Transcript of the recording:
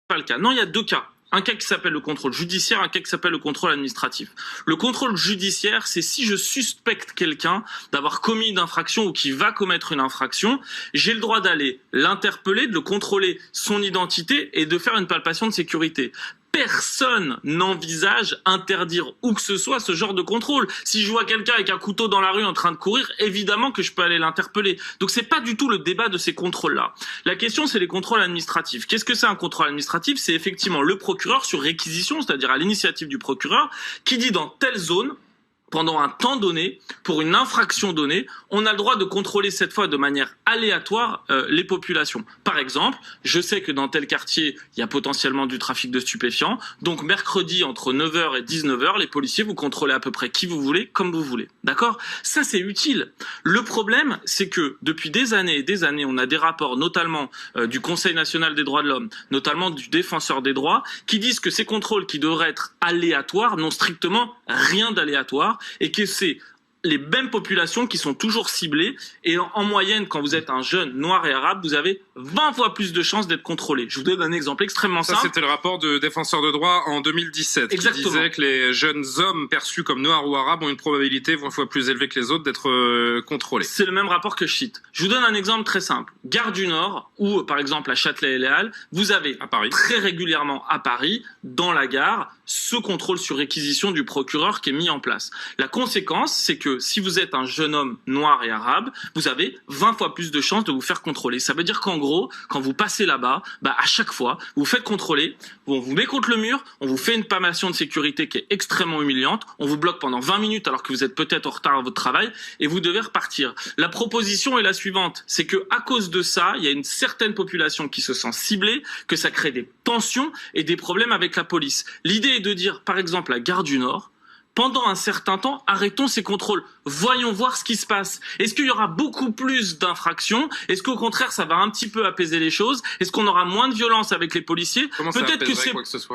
pas le cas. Non, il y a deux cas. Un cas qui s'appelle le contrôle judiciaire, un cas qui s'appelle le contrôle administratif. Le contrôle judiciaire, c'est si je suspecte quelqu'un d'avoir commis une infraction ou qui va commettre une infraction, j'ai le droit d'aller l'interpeller, de le contrôler son identité et de faire une palpation de sécurité. Personne n'envisage interdire où que ce soit ce genre de contrôle. Si je vois quelqu'un avec un couteau dans la rue en train de courir, évidemment que je peux aller l'interpeller. Donc c'est pas du tout le débat de ces contrôles-là. La question, c'est les contrôles administratifs. Qu'est-ce que c'est un contrôle administratif? C'est effectivement le procureur sur réquisition, c'est-à-dire à l'initiative du procureur, qui dit dans telle zone, pendant un temps donné, pour une infraction donnée, on a le droit de contrôler cette fois de manière aléatoire les populations. Par exemple, je sais que dans tel quartier, il y a potentiellement du trafic de stupéfiants, donc mercredi entre 9h et 19h, les policiers, vous contrôlez à peu près qui vous voulez, comme vous voulez. D'accord? Ça, c'est utile. Le problème, c'est que depuis des années et des années, on a des rapports, notamment du Conseil national des droits de l'homme, notamment du Défenseur des droits, qui disent que ces contrôles qui devraient être aléatoires n'ont strictement rien d'aléatoire, et que c'est les mêmes populations qui sont toujours ciblées, et en moyenne, quand vous êtes un jeune noir et arabe, vous avez 20 fois plus de chances d'être contrôlé. Je vous donne un exemple extrêmement simple. Ça, c'était le rapport de Défenseur de droit en 2017. Exactement. Qui disait que les jeunes hommes perçus comme noirs ou arabes ont une probabilité 20 fois plus élevée que les autres d'être contrôlés. C'est le même rapport que je cite. Je vous donne un exemple très simple. Gare du Nord, ou par exemple à Châtelet et les Halles, vous avez à Paris, très régulièrement à Paris, dans la gare, ce contrôle sur réquisition du procureur qui est mis en place. La conséquence, c'est que si vous êtes un jeune homme noir et arabe, vous avez 20 fois plus de chances de vous faire contrôler. Ça veut dire qu'en gros, quand vous passez là-bas, à chaque fois, vous vous faites contrôler, on vous met contre le mur, on vous fait une palpation de sécurité qui est extrêmement humiliante, on vous bloque pendant 20 minutes alors que vous êtes peut-être en retard à votre travail, et vous devez repartir. La proposition est la suivante, c'est que à cause de ça, il y a une certaine population qui se sent ciblée, que ça crée des tensions et des problèmes avec la police. L'idée est de dire, par exemple, à Gare du Nord, pendant un certain temps, arrêtons ces contrôles. Voyons voir ce qui se passe. Est-ce qu'il y aura beaucoup plus d'infractions? Est-ce qu'au contraire, ça va un petit peu apaiser les choses? Est-ce qu'on aura moins de violence avec les policiers? Comment ça apaiserait quoi que ce soit?